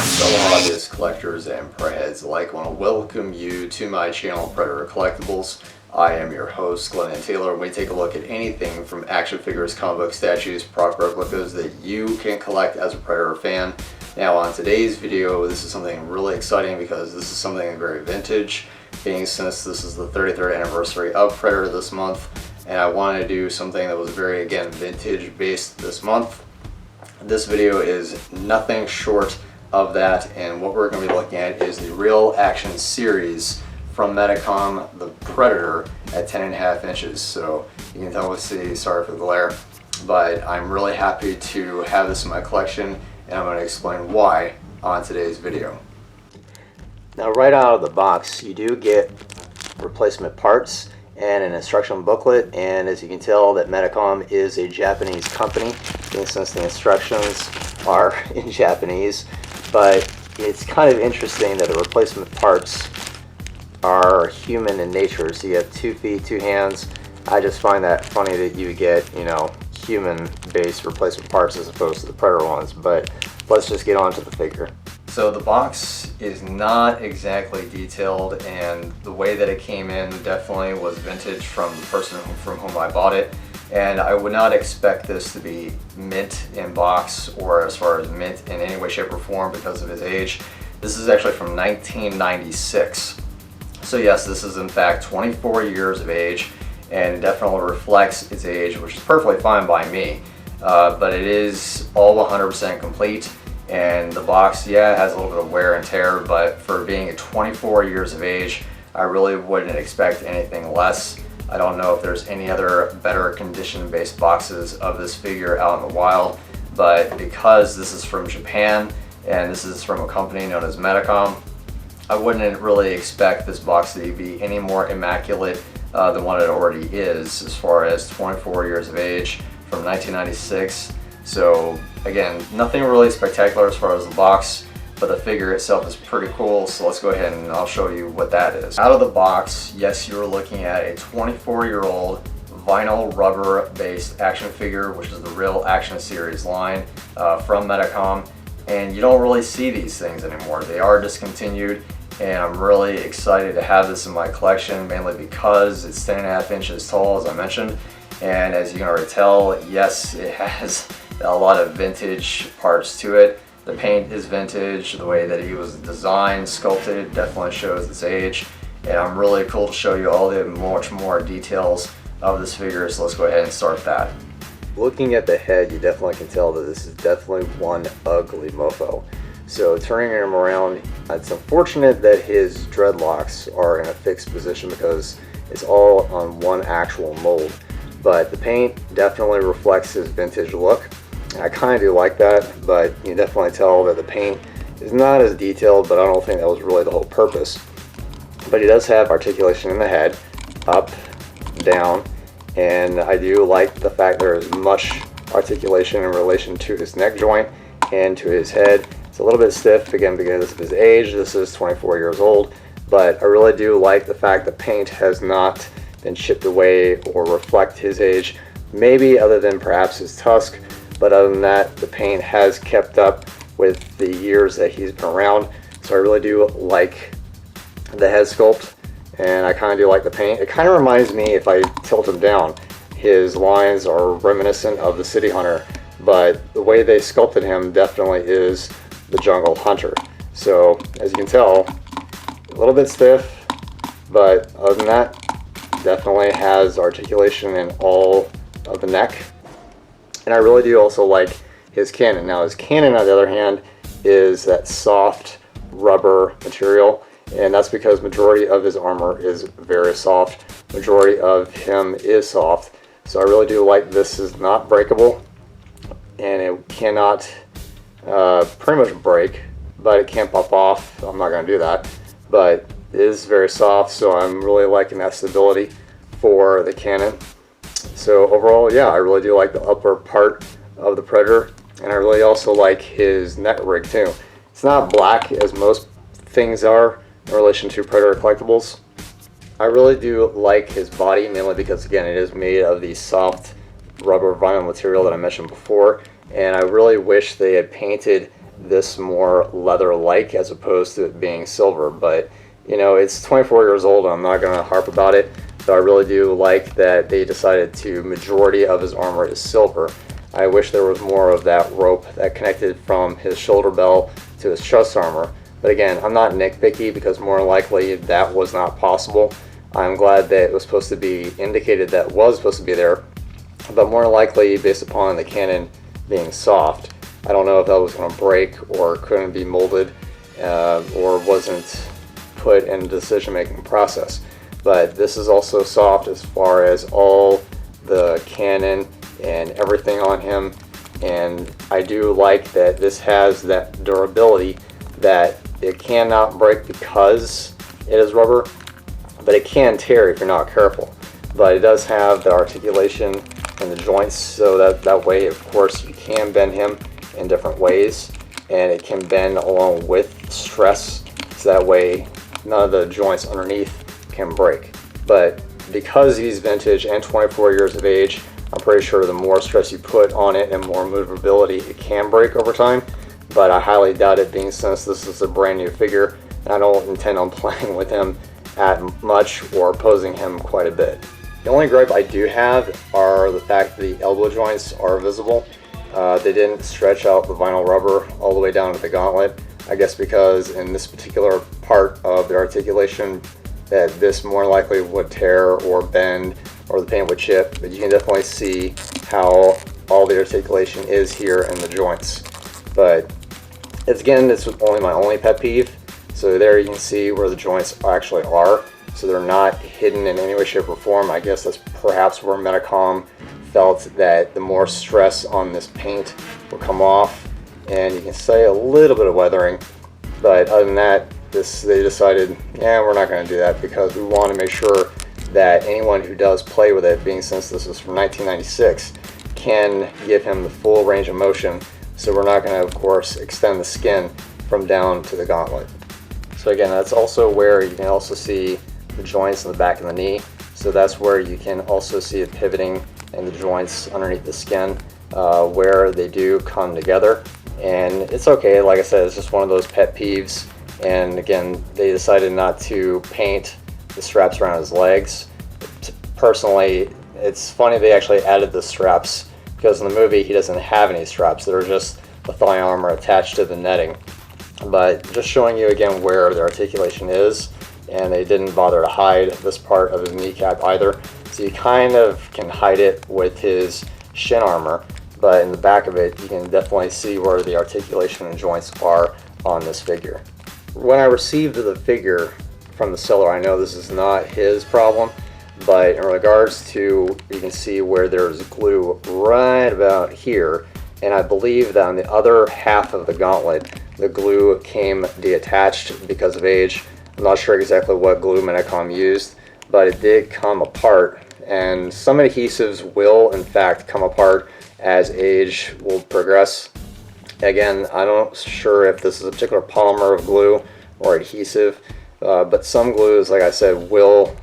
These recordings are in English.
Fellow hobbyists, collectors, and Predaheads alike, I want to welcome you to my channel, Predator Collectibles. I am your host, Glenn Taylor. We take a look at anything from action figures, comic book statues, prop replicas that you can collect as a Predator fan. Now on today's video, this is something really exciting because this is something very vintage, being since this is the 33rd anniversary of Predator this month, and I wanted to do something that was very, again, vintage based this month. This video is nothing short of that, and what we're going to be looking at is the Real Action series from Medicom, the Predator at 10.5 inches. So you can tell, sorry for the glare, but I'm really happy to have this in my collection, and I'm going to explain why on today's video. Now, right out of the box, you do get replacement parts and an instruction booklet, and as you can tell, that Medicom is a Japanese company, since the instructions are in Japanese. But it's kind of interesting that the replacement parts are human in nature. So you have 2 feet, 2 hands. I just find that funny that you get, human-based replacement parts as opposed to the Predator ones. But let's just get on to the figure. So the box is not exactly detailed, and the way that it came in definitely was vintage from the person from whom I bought it. And I would not expect this to be mint in box, or as far as mint in any way, shape, or form because of his age. This is actually from 1996. So yes, this is in fact 24 years of age, and it definitely reflects its age, which is perfectly fine by me. But it is all 100% complete, and the box, yeah, it has a little bit of wear and tear, but for being at 24 years of age, I really wouldn't expect anything less. I don't know if there's any other better condition-based boxes of this figure out in the wild, but because this is from Japan and this is from a company known as Medicom, I wouldn't really expect this box to be any more immaculate than what it already is, as far as 24 years of age from 1996. So again, nothing really spectacular as far as the box, but the figure itself is pretty cool, so let's go ahead and I'll show you what that is. Out of the box, yes, you're looking at a 24-year-old vinyl rubber based action figure, which is the Real Action series line from Medicom, and you don't really see these things anymore. They are discontinued, and I'm really excited to have this in my collection, mainly because it's 10.5 inches tall, as I mentioned, and as you can already tell, yes, it has a lot of vintage parts to it. The paint is vintage, the way that he was designed, sculpted, definitely shows its age, and I'm really cool to show you all the much more details of this figure, so let's go ahead and start that. Looking at the head, you definitely can tell that this is definitely one ugly mofo. So turning him around, it's unfortunate that his dreadlocks are in a fixed position because it's all on one actual mold, but the paint definitely reflects his vintage look. I kind of do like that, but you can definitely tell that the paint is not as detailed, but I don't think that was really the whole purpose. But he does have articulation in the head, up, down, and I do like the fact there is much articulation in relation to his neck joint and to his head. It's a little bit stiff, again, because of his age. This is 24 years old, but I really do like the fact that paint has not been chipped away or reflect his age, maybe other than perhaps his tusk. But other than that, the paint has kept up with the years that he's been around. So I really do like the head sculpt, and I kind of do like the paint. It kind of reminds me, if I tilt him down, his lines are reminiscent of the City Hunter, but the way they sculpted him definitely is the Jungle Hunter. So as you can tell, a little bit stiff, but other than that, definitely has articulation in all of the neck. And I really do also like his cannon. Now his cannon, on the other hand, is that soft rubber material, and that's because majority of his armor is very soft. Majority of him is soft. So I really do like this is not breakable, and it cannot pretty much break, but it can't pop off. I'm not going to do that, but it is very soft, so I'm really liking that stability for the cannon. So overall, yeah, I really do like the upper part of the Predator, and I really also like his neck rig too. It's not black as most things are in relation to Predator collectibles. I really do like his body, mainly because, again, it is made of the soft rubber vinyl material that I mentioned before, and I really wish they had painted this more leather-like as opposed to it being silver. But you know, it's 24 years old. I'm not going to harp about it, but I really do like that they decided to majority of his armor is silver. I wish there was more of that rope that connected from his shoulder belt to his chest armor. But again, I'm not nitpicky because more than likely that was not possible. I'm glad that it was supposed to be indicated that it was supposed to be there, but more than likely based upon the cannon being soft. I don't know if that was going to break or couldn't be molded or wasn't put in the decision-making process. But this is also soft as far as all the cannon and everything on him, and I do like that this has that durability that it cannot break because it is rubber, but it can tear if you're not careful. But it does have the articulation in the joints, so that way of course you can bend him in different ways, and it can bend along with stress, so that way none of the joints underneath can break. But because he's vintage and 24 years of age, I'm pretty sure the more stress you put on it and more movability, it can break over time. But I highly doubt it, being since this is a brand new figure, and I don't intend on playing with him at much or posing him quite a bit. The only gripe I do have are the fact that the elbow joints are visible. They didn't stretch out the vinyl rubber all the way down to the gauntlet. I guess because in this particular part of the articulation that this more likely would tear or bend or the paint would chip, but you can definitely see how all the articulation is here in the joints. But it's only my only pet peeve. So there you can see where the joints actually are. So they're not hidden in any way, shape, or form. I guess that's perhaps where Medicom felt that the more stress on this paint will come off, and you can say a little bit of weathering. But other than that, they decided, yeah, we're not going to do that because we want to make sure that anyone who does play with it, being since this is from 1996, can give him the full range of motion. So we're not going to, of course, extend the skin from down to the gauntlet. So again, that's also where you can also see the joints in the back of the knee. So that's where you can also see it pivoting in the joints underneath the skin where they do come together. And it's okay, like I said, it's just one of those pet peeves. And again, they decided not to paint the straps around his legs. Personally, it's funny they actually added the straps because in the movie he doesn't have any straps. They're just the thigh armor attached to the netting. But just showing you again where the articulation is, and they didn't bother to hide this part of his kneecap either. So you kind of can hide it with his shin armor, but in the back of it you can definitely see where the articulation and joints are on this figure. When I received the figure from the seller, I know this is not his problem, but in regards to, you can see where there's glue right about here, and I believe that on the other half of the gauntlet the glue came detached because of age. I'm not sure exactly what glue Medicom used, but it did come apart, and some adhesives will in fact come apart as age will progress. Again, I'm not sure if this is a particular polymer of glue or adhesive, but some glues, like I said, will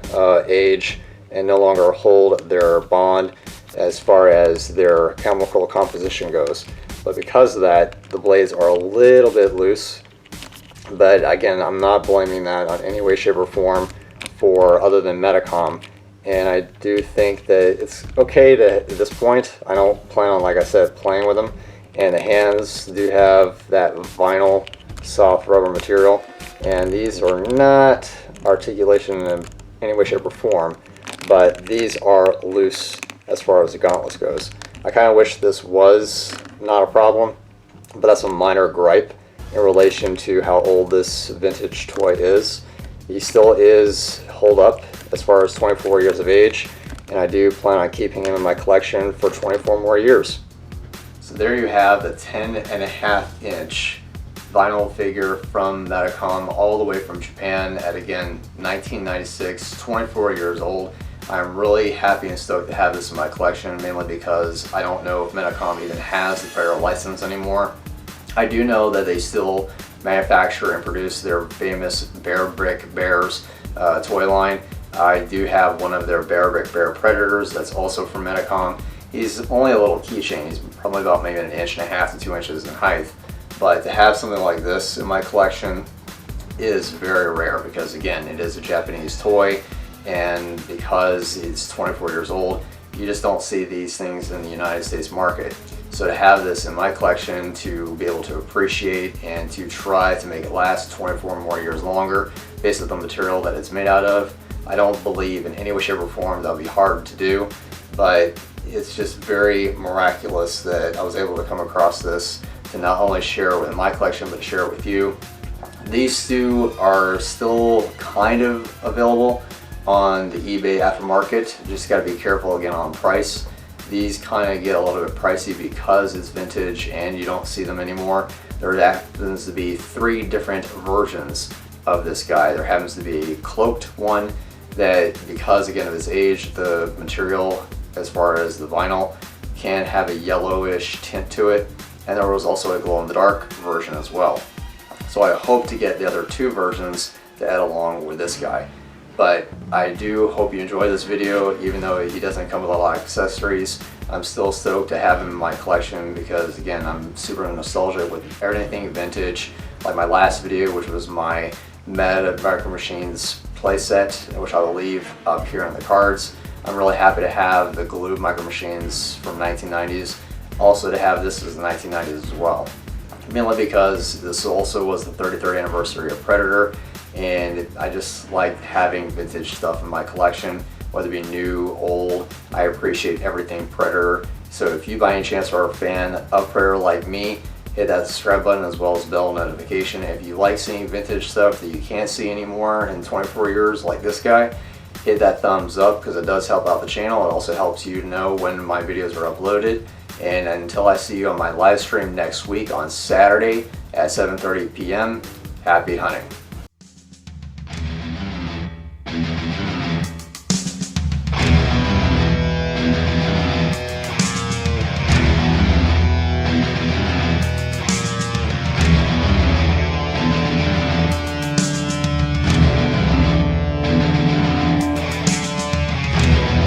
age and no longer hold their bond as far as their chemical composition goes. But because of that, the blades are a little bit loose. But again, I'm not blaming that on any way, shape, or form for other than Medicom. And I do think that it's okay at this point. I don't plan on, like I said, playing with them. And the hands do have that vinyl soft rubber material, and these are not articulation in any way, shape, or form, but these are loose as far as the gauntlets goes. I kind of wish this was not a problem, but that's a minor gripe in relation to how old this vintage toy is. He still is holed up as far as 24 years of age, and I do plan on keeping him in my collection for 24 more years. So there you have the 10.5-inch vinyl figure from Medicom, all the way from Japan at, again, 1996, 24 years old. I'm really happy and stoked to have this in my collection, mainly because I don't know if Medicom even has the federal license anymore. I do know that they still manufacture and produce their famous Bear Brick Bears toy line. I do have one of their Bear Brick Bear Predators that's also from Medicom. He's only a little keychain. He's probably about maybe 1.5 to 2 inches in height. But to have something like this in my collection is very rare because, again, it is a Japanese toy, and because it's 24 years old, you just don't see these things in the United States market. So to have this in my collection, to be able to appreciate and to try to make it last 24 more years longer based on the material that it's made out of, I don't believe in any way, shape, or form that would be hard to do, but it's just very miraculous that I was able to come across this to not only share it with my collection, but share it with you. These two are still kind of available on the eBay aftermarket. Just got to be careful again on price. These kind of get a little bit pricey because it's vintage and you don't see them anymore. There happens to be 3 different versions of this guy. There happens to be a cloaked one that, because again of his age, the material as far as the vinyl can have a yellowish tint to it, and there was also a glow-in-the-dark version as well. So I hope to get the other 2 versions to add along with this guy. But I do hope you enjoy this video. Even though he doesn't come with a lot of accessories, I'm still stoked to have him in my collection because, again, I'm super nostalgic with everything vintage. Like my last video, which was my Medicom Machines playset, which I will leave up here in the cards. I'm really happy to have the glued Micro Machines from 1990s. Also to have this as the 1990s as well. Mainly because this also was the 33rd anniversary of Predator, and I just like having vintage stuff in my collection, whether it be new, old. I appreciate everything Predator. So if you by any chance are a fan of Predator like me, hit that subscribe button as well as bell notification. If you like seeing vintage stuff that you can't see anymore in 24 years like this guy, hit that thumbs up because it does help out the channel. It also helps you know when my videos are uploaded. And until I see you on my live stream next week on Saturday at 7:30 p.m., happy hunting.